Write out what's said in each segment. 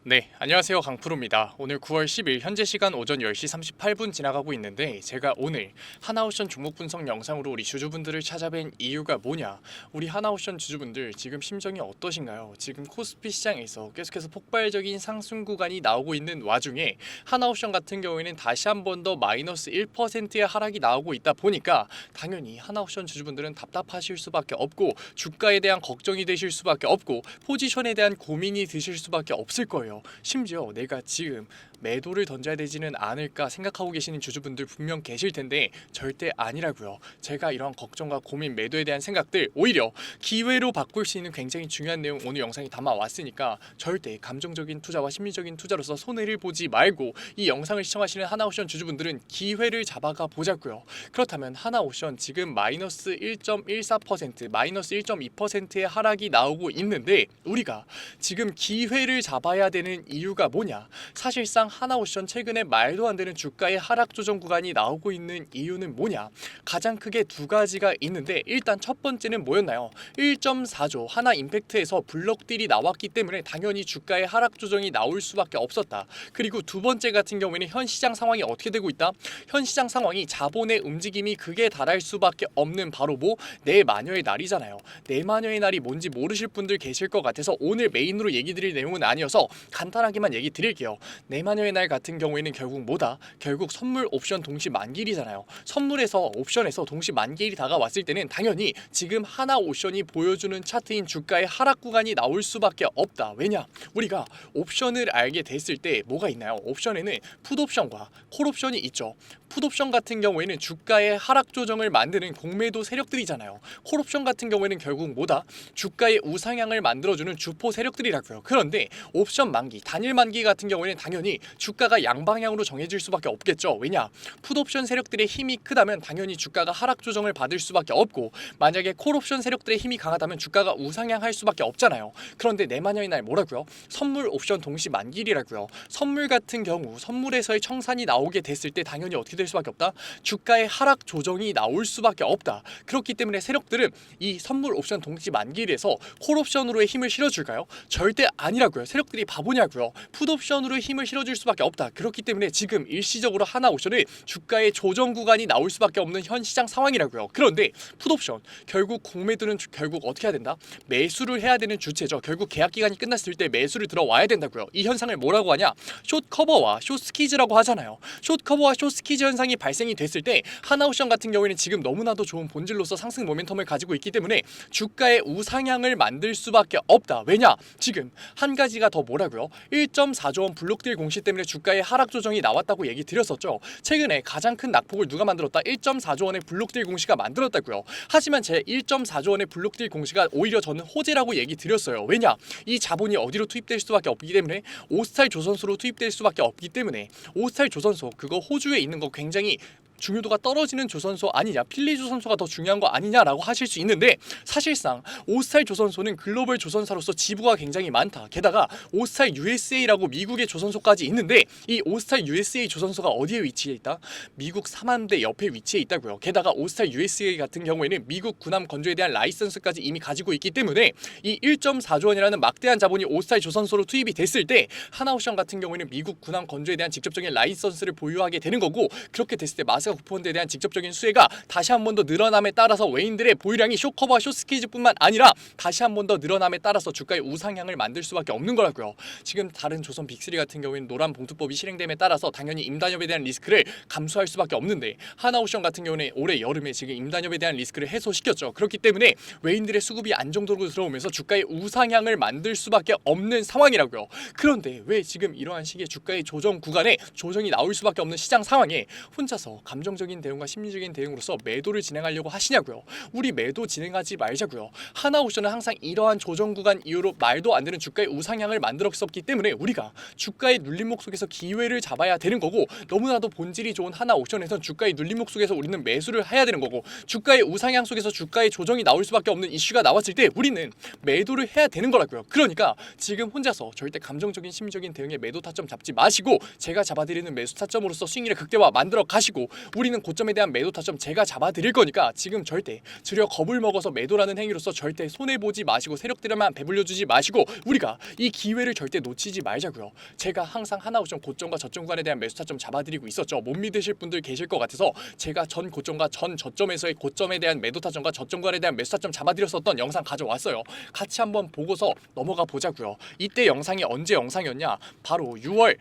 네, 안녕하세요. 강프로입니다. 오늘 9월 10일 현재 시간 오전 10시 38분 지나가고 있는데 제가 오늘 하나오션 종목 분석 영상으로 우리 주주분들을 찾아뵌 이유가 뭐냐, 우리 하나오션 주주분들 지금 심정이 어떠신가요? 지금 코스피 시장에서 계속해서 폭발적인 상승 구간이 나오고 있는 와중에 하나오션 같은 경우에는 다시 한 번 더 마이너스 1%의 하락이 나오고 있다 보니까 당연히 하나오션 주주분들은 답답하실 수밖에 없고 주가에 대한 걱정이 되실 수밖에 없고 포지션에 대한 고민이 드실 수밖에 없을 거예요. 심지어 내가 지금 매도를 던져야 되지는 않을까 생각하고 계시는 주주분들 분명 계실 텐데 절대 아니라고요. 제가 이런 걱정과 고민, 매도에 대한 생각들 오히려 기회로 바꿀 수 있는 굉장히 중요한 내용 오늘 영상에 담아왔으니까 절대 감정적인 투자와 심리적인 투자로서 손해를 보지 말고 이 영상을 시청하시는 하나오션 주주분들은 기회를 잡아가 보자고요. 그렇다면 하나오션 지금 마이너스 1.14%, 마이너스 1.2%의 하락이 나오고 있는데 우리가 지금 기회를 잡아야 되는 이유가 뭐냐? 사실상 하나오션 최근에 말도 안 되는 주가의 하락 조정 구간이 나오고 있는 이유는 뭐냐? 가장 크게 두 가지가 있는데 일단 첫 번째는 뭐였나요? 1.4조 하나 임팩트에서 블록딜이 나왔기 때문에 당연히 주가의 하락 조정이 나올 수밖에 없었다. 그리고 두 번째 같은 경우에는 현 시장 상황이 어떻게 되고 있다? 현 시장 상황이 자본의 움직임이 극에 달할 수밖에 없는 바로 내마녀의 날이잖아요. 내마녀의 날이 뭔지 모르실 분들 계실 것 같아서 오늘 메인으로 얘기 드릴 내용은 아니어서 간단하게만 얘기 드릴게요. 내마녀의 날 같은 경우에는 결국 뭐다? 결국 선물 옵션 동시 만기일이잖아요. 선물에서 옵션에서 동시 만기일이 다가왔을 때는 당연히 지금 하나오션이 보여주는 차트인 주가의 하락 구간이 나올 수밖에 없다. 왜냐? 우리가 옵션을 알게 됐을 때 뭐가 있나요? 옵션에는 풋옵션과 콜옵션이 있죠. 풋옵션 같은 경우에는 주가의 하락 조정을 만드는 공매도 세력들이잖아요. 콜옵션 같은 경우에는 결국 뭐다? 주가의 우상향을 만들어주는 주포 세력들이라고요. 그런데 옵션 만기, 단일 만기 같은 경우에는 당연히 주가가 양방향으로 정해질 수밖에 없겠죠. 왜냐? 풋옵션 세력들의 힘이 크다면 당연히 주가가 하락 조정을 받을 수밖에 없고 만약에 콜옵션 세력들의 힘이 강하다면 주가가 우상향할 수밖에 없잖아요. 그런데 내마녀의 날 뭐라고요? 선물 옵션 동시 만기일이라고요. 선물 같은 경우 선물에서의 청산이 나오게 됐을 때 당연히 어떻게 될 수밖에 없다? 주가의 하락 조정이 나올 수밖에 없다. 그렇기 때문에 세력들은 이 선물 옵션 동시 만기일에서 콜옵션으로의 힘을 실어줄까요? 절대 아니라고요. 세력들이 바보냐고요. 풋옵션으로 힘을 실어줄 수밖에 없다. 그렇기 때문에 지금 일시적으로 하나오션은 주가의 조정 구간이 나올 수밖에 없는 현 시장 상황이라고요. 그런데 풋옵션 결국 공매도는 결국 어떻게 해야 된다? 매수를 해야 되는 주체죠. 결국 계약 기간이 끝났을 때 매수를 들어와야 된다고요. 이 현상을 뭐라고 하냐? 숏 커버와 숏 스퀴즈라고 하잖아요. 숏 커버와 숏 스퀴즈 현상이 발생이 됐을 때 하나오션 같은 경우에는 지금 너무나도 좋은 본질로서 상승 모멘텀을 가지고 있기 때문에 주가의 우상향을 만들 수밖에 없다. 왜냐? 지금 한 가지가 더 뭐라고요? 1.4조 원 블록딜 공시 때문에 주가의 하락 조정이 나왔다고 얘기 드렸었죠. 최근에 가장 큰 낙폭을 누가 만들었다? 1.4조 원의 블록딜 공시가 만들었다고요. 하지만 제 1.4조 원의 블록딜 공시가 오히려 저는 호재라고 얘기 드렸어요. 왜냐? 이 자본이 어디로 투입될 수밖에 없기 때문에 오스탈 조선소로 투입될 수밖에 없기 때문에 오스탈 조선소 그거 호주에 있는 거 굉장히 중요도가 떨어지는 조선소 아니냐, 필리 조선소가 더 중요한 거 아니냐라고 하실 수 있는데 사실상 오스탈 조선소는 글로벌 조선사로서 지부가 굉장히 많다. 게다가 오스탈 USA라고 미국의 조선소까지 있는데 이 오스탈 USA 조선소가 어디에 위치해 있다? 미국 삼함대 옆에 위치해 있다고요. 게다가 오스탈 USA 같은 경우에는 미국 군함 건조에 대한 라이선스까지 이미 가지고 있기 때문에 이 1.4조 원이라는 막대한 자본이 오스탈 조선소로 투입이 됐을 때 하나오션 같은 경우에는 미국 군함 건조에 대한 직접적인 라이선스를 보유하게 되는 거고 그렇게 됐을 때 마스 쿠폰에 대한 직접적인 수혜가 다시 한 번 더 늘어남에 따라서 외인들의 보유량이 숏커버와 숏스퀴즈뿐만 아니라 다시 한 번 더 늘어남에 따라서 주가의 우상향을 만들 수밖에 없는 거라고요. 지금 다른 조선 빅3 같은 경우에는 노란 봉투법이 실행됨에 따라서 당연히 임단협에 대한 리스크를 감수할 수밖에 없는데 하나오션 같은 경우는 올해 여름에 지금 임단협에 대한 리스크를 해소시켰죠. 그렇기 때문에 외인들의 수급이 안정적으로 들어오면서 주가의 우상향을 만들 수밖에 없는 상황이라고요. 그런데 왜 지금 이러한 시기에 주가의 조정 구간에 조정이 나올 수밖에 없는 시장 상황에 혼자서 감정적인 대응과 심리적인 대응으로서 매도를 진행하려고 하시냐고요. 우리 매도 진행하지 말자고요. 하나오션은 항상 이러한 조정 구간 이후로 말도 안 되는 주가의 우상향을 만들었었기 때문에 우리가 주가의 눌림목 속에서 기회를 잡아야 되는 거고 너무나도 본질이 좋은 하나오션에선 주가의 눌림목 속에서 우리는 매수를 해야 되는 거고 주가의 우상향 속에서 주가의 조정이 나올 수밖에 없는 이슈가 나왔을 때 우리는 매도를 해야 되는 거라고요. 그러니까 지금 혼자서 절대 감정적인 심리적인 대응에 매도 타점 잡지 마시고 제가 잡아드리는 매수 타점으로서 수익률의 극대화 만들어 가시고 우리는 고점에 대한 매도 타점 제가 잡아드릴 거니까 지금 절대 들여 겁을 먹어서 매도라는 행위로서 절대 손해보지 마시고 세력들에만 배불려주지 마시고 우리가 이 기회를 절대 놓치지 말자고요. 제가 항상 하나오션 고점과 저점 구간에 대한 매수 타점 잡아드리고 있었죠. 못 믿으실 분들 계실 것 같아서 제가 전 고점과 전 저점에서의 고점에 대한 매도 타점과 저점 구간에 대한 매수 타점 잡아드렸었던 영상 가져왔어요. 같이 한번 보고서 넘어가 보자고요. 이때 영상이 언제 영상이었냐? 바로 6월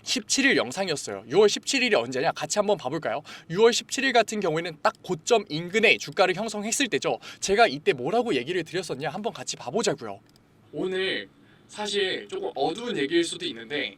17일 영상이었어요. 6월 17일이 언제냐? 같이 한번 봐볼까요? 6월 17일 같은 경우에는 딱 고점 인근에 주가를 형성했을 때죠. 제가 이때 뭐라고 얘기를 드렸었냐? 한번 같이 봐보자고요. 오늘 사실 조금 어두운 얘기일 수도 있는데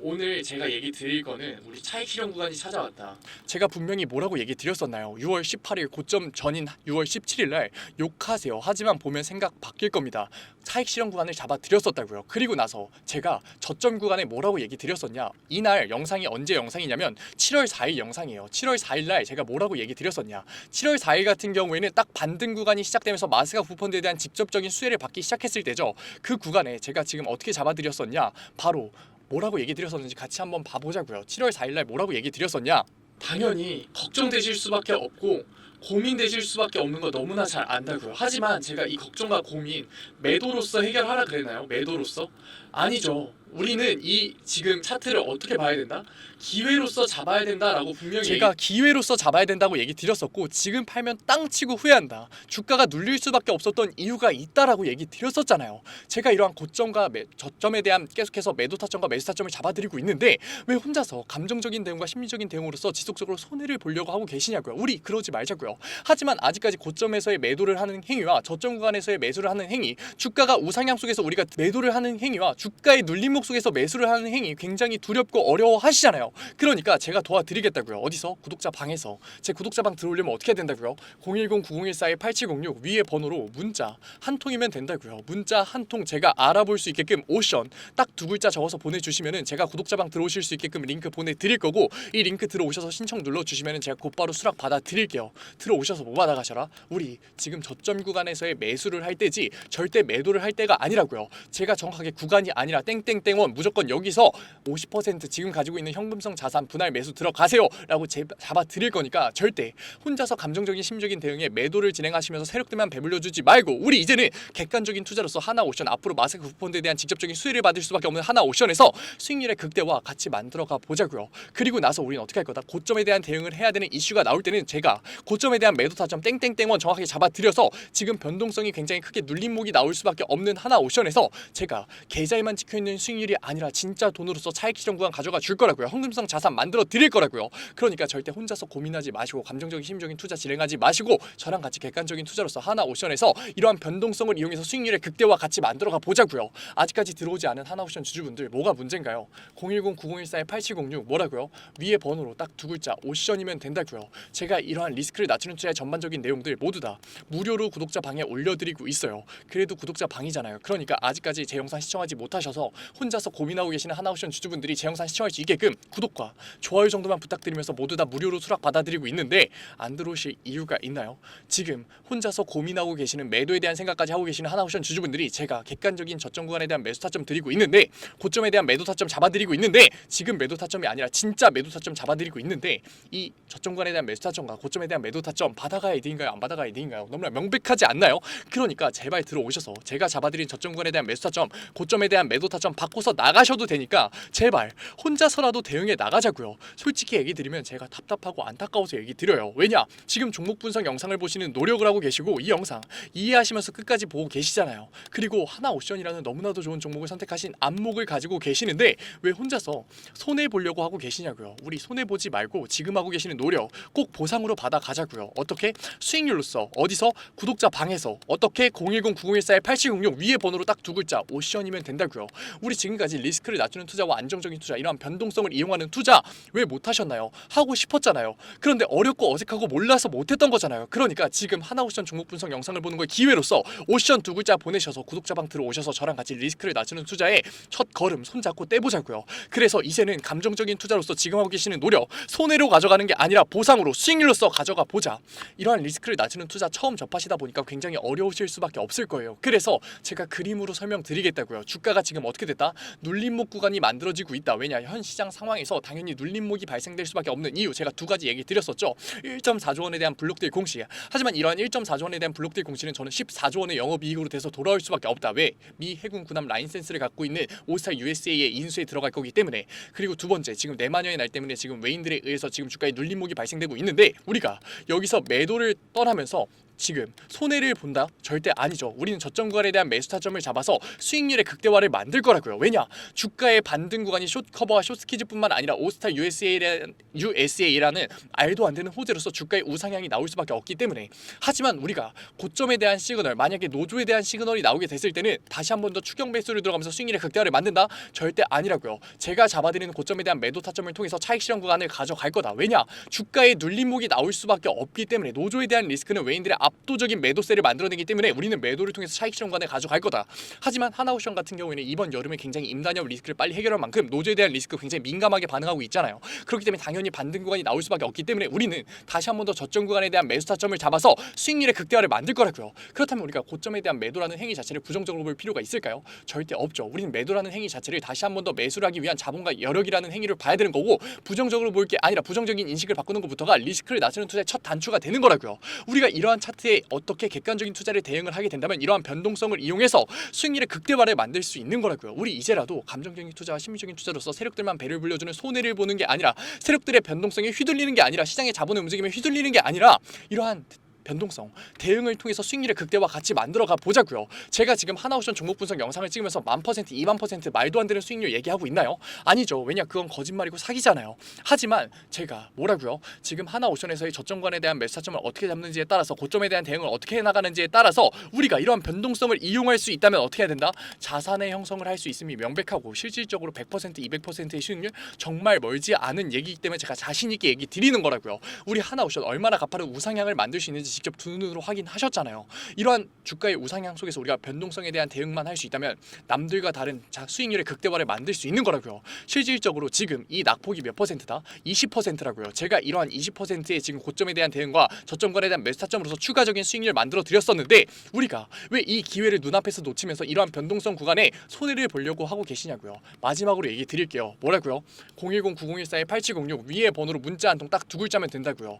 오늘 제가 얘기 드릴 거는 우리 차익 실현 구간이 찾아왔다. 제가 분명히 뭐라고 얘기 드렸었나요? 6월 18일 고점 전인 6월 17일 날 욕하세요. 하지만 보면 생각 바뀔 겁니다. 차익 실현 구간을 잡아 드렸었다고요. 그리고 나서 제가 저점 구간에 뭐라고 얘기 드렸었냐? 이날 영상이 언제 영상이냐면 7월 4일 영상이에요. 7월 4일 날 제가 뭐라고 얘기 드렸었냐? 7월 4일 같은 경우에는 딱 반등 구간이 시작되면서 마스가 부펀드에 대한 직접적인 수혜를 받기 시작했을 때죠. 그 구간에 제가 지금 어떻게 잡아 드렸었냐? 바로 뭐라고 얘기 드렸었는지 같이 한번 봐보자고요. 7월 4일날 뭐라고 얘기 드렸었냐? 당연히 걱정되실 수밖에 없고 고민되실 수밖에 없는 거 너무나 잘 안다고요. 하지만 제가 이 걱정과 고민 매도로서 해결하라 그랬나요? 매도로서? 아니죠. 우리는 이 지금 차트를 어떻게 봐야 된다? 기회로서 잡아야 된다라고 분명히 제가 기회로서 잡아야 된다고 얘기 드렸었고 지금 팔면 땅 치고 후회한다. 주가가 눌릴 수밖에 없었던 이유가 있다라고 얘기 드렸었잖아요. 제가 이러한 고점과 저점에 대한 계속해서 매도 타점과 매수 타점을 잡아드리고 있는데 왜 혼자서 감정적인 대응과 심리적인 대응으로서 지속적으로 손해를 보려고 하고 계시냐고요. 우리 그러지 말자고요. 하지만 아직까지 고점에서의 매도를 하는 행위와 저점 구간에서의 매수를 하는 행위, 주가가 우상향 속에서 우리가 매도를 하는 행위와 주가의 눌림목 속에서 매수를 하는 행위 굉장히 두렵고 어려워하시잖아요. 그러니까 제가 도와드리겠다고요. 어디서? 구독자 방에서. 제 구독자 방 들어오려면 어떻게 해야 된다고요? 010-9014-8706 위에 번호로 문자 한 통이면 된다고요. 문자 한 통 제가 알아볼 수 있게끔 오션 딱 두 글자 적어서 보내주시면은 제가 구독자 방 들어오실 수 있게끔 링크 보내드릴 거고 이 링크 들어오셔서 신청 눌러주시면은 제가 곧바로 수락 받아드릴게요. 들어오셔서 뭐 받아가셔라? 우리 지금 저점 구간에서의 매수를 할 때지 절대 매도를 할 때가 아니라고요. 제가 정확하게 구간이 아니라 땡땡땡원 무조건 여기서 50% 지금 가지고 있는 현금성 자산 분할 매수 들어가세요 라고 잡아 드릴 거니까 절대 혼자서 감정적인 심적인 대응에 매도를 진행하시면서 세력들만 배불려주지 말고 우리 이제는 객관적인 투자로서 하나오션 앞으로 마스크 쿠폰에 대한 직접적인 수혜를 받을 수밖에 없는 하나오션에서 수익률의 극대화 같이 만들어가 보자고요. 그리고 나서 우리는 어떻게 할 거다? 고점에 대한 대응을 해야 되는 이슈가 나올 때는 제가 고점에 대한 매도 타점 땡땡땡원 정확하게 잡아드려서 지금 변동성이 굉장히 크게 눌림목이 나올 수밖에 없는 하나오션에서 제가 계좌에만 찍혀있는 수익률이 아니라 진짜 돈으로서 차익 실현 구간 가져가 줄 거라고요. 현금성 자산 만들어 드릴 거라고요. 그러니까 절대 혼자서 고민하지 마시고 감정적인 심적인 투자 진행하지 마시고 저랑 같이 객관적인 투자로서 하나오션에서 이러한 변동성을 이용해서 수익률의 극대화 같이 만들어가 보자고요. 아직까지 들어오지 않은 하나오션 주주분들 뭐가 문제인가요? 010-9014-8706 뭐라고요? 위에 번호로 딱 두 글자 오션이면 된다고요. 제가 이러한 리스크를 낮추는 투자의 전반적인 내용들 모두 다 무료로 구독자 방에 올려드리고 있어요. 그래도 구독자 방이잖아요. 그러니까 아직까지 제 영상 시청하지 못하셔서 혼자서 고민하고 계시는 하나오션 주주분들이 제 영상 시청할 수 있게끔 구독과 좋아요 정도만 부탁드리면서 모두 다 무료로 수락 받아드리고 있는데 안 들어오실 이유가 있나요? 지금 혼자서 고민하고 계시는 매도에 대한 생각까지 하고 계시는 하나오션 주주분들이 제가 객관적인 저점 구간에 대한 매수 타점 드리고 있는데 고점에 대한 매도 타점 잡아드리고 있는데 지금 매도 타점이 아니라 진짜 매도 타점 잡아드리고 있는데 이 저점 구간에 대한 매수 타점과 고점에 대한 매도 타점 받아가야 이득인가요? 안 받아가야 이득인가요? 너무나 명백하지 않나요? 그러니까 제발 들어오셔서 제가 잡아드린 저점 구간에 대한 매수 타점 고점에 대한 매도 타점 바꿔서 나가셔도 되니까 제발 혼자서라도 대응해 나가자고요. 솔직히 얘기 드리면 제가 답답하고 안타까워서 얘기 드려요. 왜냐? 지금 종목 분석 영상을 보시는 노력을 하고 계시고 이 영상 이해하시면서 끝까지 보고 계시잖아요. 그리고 하나오션이라는 너무나도 좋은 종목을 선택하신 안목을 가지고 계시는데 왜 혼자서 손해 보려고 하고 계시냐고요. 우리 손해 보지 말고 지금 하고 계시는 노력 꼭 보상으로 받아가자고요. 어떻게? 수익률로서 어디서? 구독자 방에서 어떻게? 010-9014-8706 위에 번호로 딱 두 글자 오션이면 된다고요. 우리 지금까지 리스크를 낮추는 투자와 안정적인 투자 이러한 변동성을 이용하는 투자 왜 못하셨나요? 하고 싶었잖아요. 그런데 어렵고 어색하고 몰라서 못했던 거잖아요. 그러니까 지금 하나오션 종목 분석 영상을 보는 걸 기회로서 오션 두 글자 보내셔서 구독자방 들어오셔서 저랑 같이 리스크를 낮추는 투자에 첫 걸음 손잡고 떼보자고요. 그래서 이제는 감정적인 투자로서 지금 하고 계시는 노력 손해로 가져가는 게 아니라 보상으로 수익률로서 가져가 보자. 이러한 리스크를 낮추는 투자 처음 접하시다 보니까 굉장히 어려우실 수밖에 없을 거예요. 그래서 제가 그림으로 설명드리겠다고요. 주가가 지금 어떻게 됐다? 된다. 눌림목 구간이 만들어지고 있다. 왜냐? 현 시장 상황에서 당연히 눌림목이 발생될 수밖에 없는 이유 제가 두 가지 얘기 드렸었죠. 1.4조 원에 대한 블록딜 공시. 하지만 이러한 1.4조 원에 대한 블록딜 공시는 저는 14조 원의 영업이익으로 돼서 돌아올 수밖에 없다. 왜? 미 해군 군함 라인센스를 갖고 있는 오스타 USA의 인수에 들어갈 거기 때문에. 그리고 두 번째, 지금 내마녀의 날 때문에 지금 외인들에 의해서 지금 주가에 눌림목이 발생되고 있는데 우리가 여기서 매도를 떠나면서 지금 손해를 본다? 절대 아니죠. 우리는 저점 구간에 대한 매수 타점을 잡아서 수익률의 극대화를 만들 거라고요. 왜냐? 주가의 반등 구간이 숏커버와 숏스키즈뿐만 아니라 오스타 USA라는 말도 안 되는 호재로서 주가의 우상향이 나올 수밖에 없기 때문에. 하지만 우리가 고점에 대한 시그널, 만약에 노조에 대한 시그널이 나오게 됐을 때는 다시 한 번 더 추경 매수를 들어가면서 수익률의 극대화를 만든다? 절대 아니라고요. 제가 잡아드리는 고점에 대한 매도 타점을 통해서 차익 실현 구간을 가져갈 거다. 왜냐? 주가의 눌림목이 나올 수밖에 없기 때문에. 노조에 대한 리스크는 외인들의 압도적인 매도세를 만들어내기 때문에 우리는 매도를 통해서 차익 실현관에 가져갈 거다. 하지만 하나오션 같은 경우에는 이번 여름에 굉장히 임단협 리스크를 빨리 해결할 만큼 노조에 대한 리스크 굉장히 민감하게 반응하고 있잖아요. 그렇기 때문에 당연히 반등 구간이 나올 수밖에 없기 때문에 우리는 다시 한 번 더 저점 구간에 대한 매수 타점을 잡아서 수익률의 극대화를 만들 거라고요. 그렇다면 우리가 고점에 대한 매도라는 행위 자체를 부정적으로 볼 필요가 있을까요? 절대 없죠. 우리는 매도라는 행위 자체를 다시 한 번 더 매수를 하기 위한 자본과 여력이라는 행위를 봐야 되는 거고, 부정적으로 볼 게 아니라 부정적인 인식을 바꾸는 것부터가 리스크를 낮추는 투자의 첫 단추가 되는 거라고요. 우리가 이러한 차트에 어떻게 객관적인 투자를 대응을 하게 된다면 이러한 변동성을 이용해서 수익률의 극대화를 만들 수 있는 거라고요. 우리 이제라도 감정적인 투자와 심리적인 투자로서 세력들만 배를 불려주는 손해를 보는 게 아니라, 세력들의 변동성에 휘둘리는 게 아니라, 시장의 자본의 움직임에 휘둘리는 게 아니라 이러한 변동성, 대응을 통해서 수익률의 극대화 같이 만들어가 보자고요. 제가 지금 하나옵션 종목 분석 영상을 찍으면서 1000%, 2000% 말도 안 되는 수익률 얘기하고 있나요? 아니죠. 왜냐? 그건 거짓말이고 사기잖아요. 하지만 제가 뭐라고요? 지금 하나옵션에서의 저점관에 대한 매수 타점을 어떻게 잡는지에 따라서, 고점에 대한 대응을 어떻게 해나가는지에 따라서 우리가 이러한 변동성을 이용할 수 있다면 어떻게 해야 된다? 자산의 형성을 할 수 있음이 명백하고, 실질적으로 100%, 200%의 수익률 정말 멀지 않은 얘기이기 때문에 제가 자신 있게 얘기 드리는 거라고요. 우리 하나옵션 얼마나 가파른 우상향을 만들 수 있는지 직접 두 눈으로 확인하셨잖아요. 이러한 주가의 우상향 속에서 우리가 변동성에 대한 대응만 할 수 있다면 남들과 다른 수익률의 극대화를 만들 수 있는 거라고요. 실질적으로 지금 이 낙폭이 몇 퍼센트다? 20%라고요. 제가 이러한 20%의 지금 고점에 대한 대응과 저점권에 대한 매수 타점으로서 추가적인 수익률을 만들어 드렸었는데 우리가 왜 이 기회를 눈앞에서 놓치면서 이러한 변동성 구간에 손해를 보려고 하고 계시냐고요. 마지막으로 얘기 드릴게요. 뭐라고요? 010-9014-8706 위에 번호로 문자 한 통 딱 두 글자면 된다고요.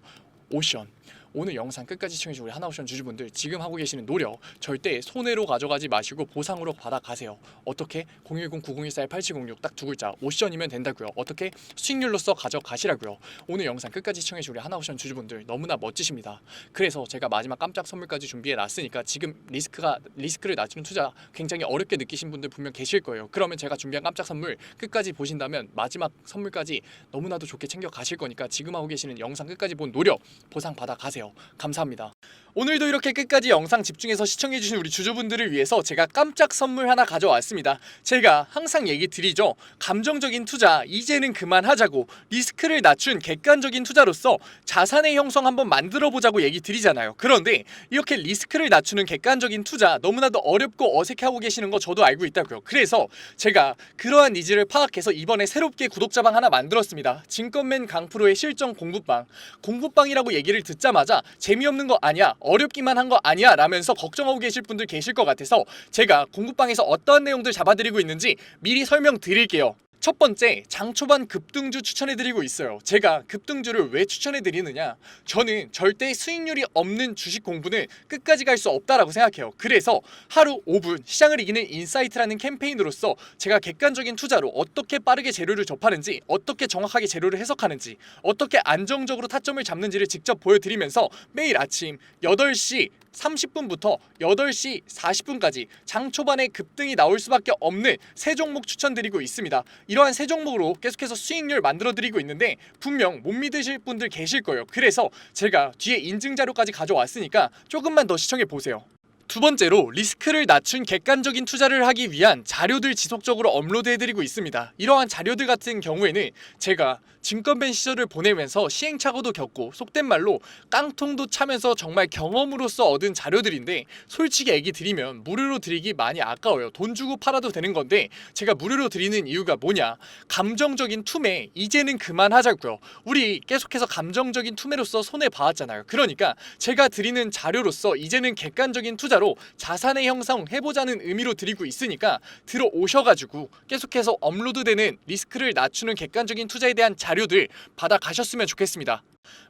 오션. 오늘 영상 끝까지 시청해주신 우리 하나옵션 주주분들, 지금 하고 계시는 노력 절대 손해로 가져가지 마시고 보상으로 받아가세요. 어떻게? 010-9014-8706 딱 두 글자 오션이면 된다고요. 어떻게? 수익률로서 가져가시라고요. 오늘 영상 끝까지 시청해주신 우리 하나옵션 주주분들 너무나 멋지십니다. 그래서 제가 마지막 깜짝 선물까지 준비해놨으니까, 지금 리스크를 낮추는 투자 굉장히 어렵게 느끼신 분들 분명 계실 거예요. 그러면 제가 준비한 깜짝 선물 끝까지 보신다면 마지막 선물까지 너무나도 좋게 챙겨 가실 거니까 지금 하고 계시는 영상 끝까지 본 노력 보상 받아가세요. 감사합니다. 오늘도 이렇게 끝까지 영상 집중해서 시청해주신 우리 주주분들을 위해서 제가 깜짝 선물 하나 가져왔습니다. 제가 항상 얘기 드리죠. 감정적인 투자 이제는 그만하자고, 리스크를 낮춘 객관적인 투자로서 자산의 형성 한번 만들어보자고 얘기 드리잖아요. 그런데 이렇게 리스크를 낮추는 객관적인 투자 너무나도 어렵고 어색해하고 계시는 거 저도 알고 있다고요. 그래서 제가 그러한 니즈를 파악해서 이번에 새롭게 구독자방 하나 만들었습니다. 증권맨 강프로의 실전 공부방. 공부방이라고 얘기를 듣자마자 재미없는 거 아니야, 어렵기만 한 거 아니야 라면서 걱정하고 계실 분들 계실 것 같아서 제가 공부방에서 어떠한 내용들 잡아드리고 있는지 미리 설명드릴게요. 첫 번째, 장초반 급등주 추천해드리고 있어요. 제가 급등주를 왜 추천해드리느냐, 저는 절대 수익률이 없는 주식 공부는 끝까지 갈 수 없다라고 생각해요. 그래서 하루 5분 시장을 이기는 인사이트라는 캠페인으로서 제가 객관적인 투자로 어떻게 빠르게 재료를 접하는지, 어떻게 정확하게 재료를 해석하는지, 어떻게 안정적으로 타점을 잡는지를 직접 보여드리면서 매일 아침 8시 30분부터 8시 40분까지 장 초반에 급등이 나올 수밖에 없는 세 종목 추천드리고 있습니다. 이러한 세 종목으로 계속해서 수익률 만들어드리고 있는데 분명 못 믿으실 분들 계실 거예요. 그래서 제가 뒤에 인증 자료까지 가져왔으니까 조금만 더 시청해보세요. 두 번째로, 리스크를 낮춘 객관적인 투자를 하기 위한 자료들 지속적으로 업로드해드리고 있습니다. 이러한 자료들 같은 경우에는 제가 증권벤 시절을 보내면서 시행착오도 겪고 속된 말로 깡통도 차면서 정말 경험으로서 얻은 자료들인데, 솔직히 얘기 드리면 무료로 드리기 많이 아까워요. 돈 주고 팔아도 되는 건데 제가 무료로 드리는 이유가 뭐냐, 감정적인 투매 이제는 그만하자고요. 우리 계속해서 감정적인 투매로서 손해봐왔잖아요. 그러니까 제가 드리는 자료로서 이제는 객관적인 투자로 자산의 형성 해보자는 의미로 드리고 있으니까 들어오셔가지고 계속해서 업로드되는 리스크를 낮추는 객관적인 투자에 대한 자료들 받아가셨으면 좋겠습니다.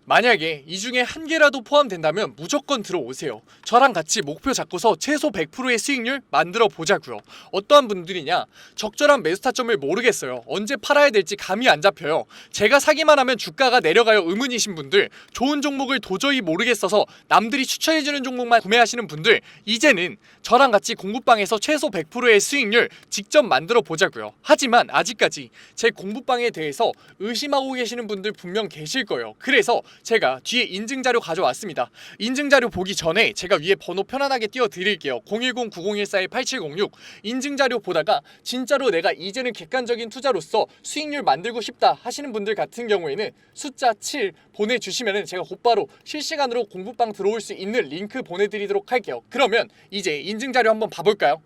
만약에 이 중에 한 개라도 포함된다면 무조건 들어오세요. 저랑 같이 목표 잡고서 최소 100%의 수익률 만들어 보자고요. 어떠한 분들이냐, 적절한 매수 타점을 모르겠어요. 언제 팔아야 될지 감이 안 잡혀요. 제가 사기만 하면 주가가 내려가요 의문이신 분들, 좋은 종목을 도저히 모르겠어서 남들이 추천해주는 종목만 구매하시는 분들, 이제는 저랑 같이 공부방에서 최소 100%의 수익률 직접 만들어 보자고요. 하지만 아직까지 제 공부방에 대해서 의심하고 계시는 분들 분명 계실 거예요. 그래서 제가 뒤에 인증자료 가져왔습니다. 인증자료 보기 전에 제가 위에 번호 편안하게 띄워드릴게요. 010-9014-8706. 인증자료 보다가 진짜로 내가 이제는 객관적인 투자로서 수익률 만들고 싶다 하시는 분들 같은 경우에는 숫자 7 보내주시면 제가 곧바로 실시간으로 공부방 들어올 수 있는 링크 보내드리도록 할게요. 그러면 이제 인증자료 한번 봐볼까요?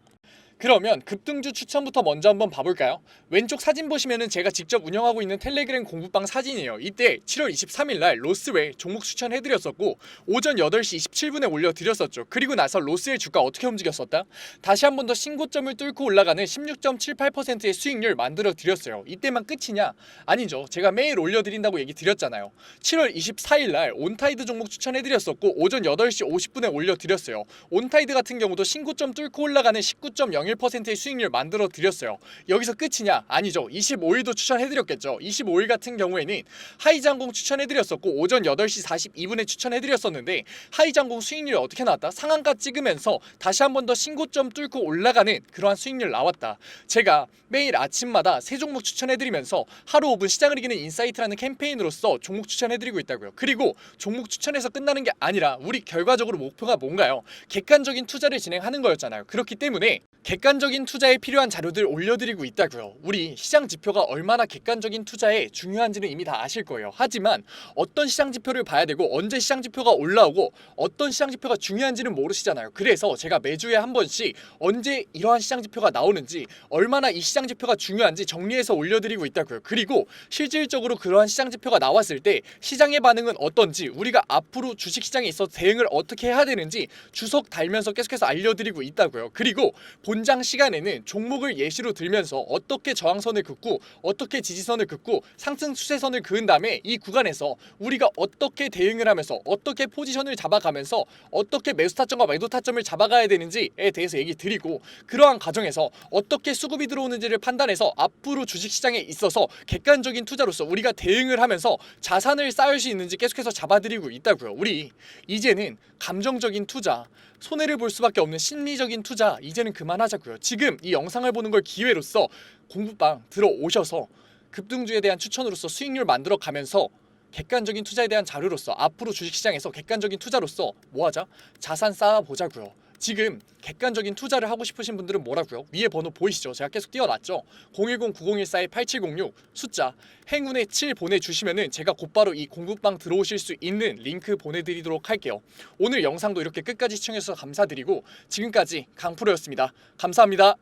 그러면 급등주 추천부터 먼저 한번 봐볼까요? 왼쪽 사진 보시면은 제가 직접 운영하고 있는 텔레그램 공부방 사진이에요. 이때 7월 23일날 로스웰 종목 추천해드렸었고 오전 8시 27분에 올려드렸었죠. 그리고 나서 로스웰 주가 어떻게 움직였었다? 다시 한 번 더 신고점을 뚫고 올라가는 16.78%의 수익률 만들어드렸어요. 이때만 끝이냐? 아니죠. 제가 매일 올려드린다고 얘기 드렸잖아요. 7월 24일날 온타이드 종목 추천해드렸었고 오전 8시 50분에 올려드렸어요. 온타이드 같은 경우도 신고점 뚫고 올라가는 19.01%의 수익률 만들어 드렸어요. 여기서 끝이냐? 아니죠. 25일도 추천해드렸겠죠. 25일 같은 경우에는 하이장공 추천해드렸었고 오전 8시 42분에 추천해드렸었는데 하이장공 수익률이 어떻게 나왔다? 상한가 찍으면서 다시 한 번 더 신고점 뚫고 올라가는 그러한 수익률 나왔다. 제가 매일 아침마다 새 종목 추천해드리면서 하루 5분 시장을 이기는 인사이트라는 캠페인으로서 종목 추천해드리고 있다고요. 그리고 종목 추천해서 끝나는 게 아니라 우리 결과적으로 목표가 뭔가요? 객관적인 투자를 진행하는 거였잖아요. 그렇기 때문에 객관적인 투자에 필요한 자료들 올려드리고 있다고요. 우리 시장 지표가 얼마나 객관적인 투자에 중요한지는 이미 다 아실 거예요. 하지만 어떤 시장 지표를 봐야 되고 언제 시장 지표가 올라오고 어떤 시장 지표가 중요한지는 모르시잖아요. 그래서 제가 매주에 한 번씩 언제 이러한 시장 지표가 나오는지, 얼마나 이 시장 지표가 중요한지 정리해서 올려드리고 있다고요. 그리고 실질적으로 그러한 시장 지표가 나왔을 때 시장의 반응은 어떤지, 우리가 앞으로 주식시장에 있어서 대응을 어떻게 해야 되는지 주석 달면서 계속해서 알려드리고 있다고요. 그리고 본장 시간에는 종목을 예시로 들면서 어떻게 저항선을 긋고 어떻게 지지선을 긋고 상승 추세선을 그은 다음에 이 구간에서 우리가 어떻게 대응을 하면서 어떻게 포지션을 잡아가면서 어떻게 매수 타점과 매도 타점을 잡아가야 되는지에 대해서 얘기 드리고, 그러한 과정에서 어떻게 수급이 들어오는지를 판단해서 앞으로 주식시장에 있어서 객관적인 투자로서 우리가 대응을 하면서 자산을 쌓을 수 있는지 계속해서 잡아드리고 있다고요. 우리 이제는 감정적인 투자, 손해를 볼 수밖에 없는 심리적인 투자 이제는 그만하자고요. 지금 이 영상을 보는 걸 기회로서 공부방 들어오셔서 급등주에 대한 추천으로서 수익률 만들어 가면서 객관적인 투자에 대한 자료로서 앞으로 주식시장에서 객관적인 투자로서 뭐하자? 자산 쌓아보자고요. 지금 객관적인 투자를 하고 싶으신 분들은 뭐라고요? 위에 번호 보이시죠? 제가 계속 띄워놨죠? 010-9014-8706 숫자 행운의 7 보내주시면은 제가 곧바로 이 공부방 들어오실 수 있는 링크 보내드리도록 할게요. 오늘 영상도 이렇게 끝까지 시청해주셔서 감사드리고 지금까지 강프로였습니다. 감사합니다.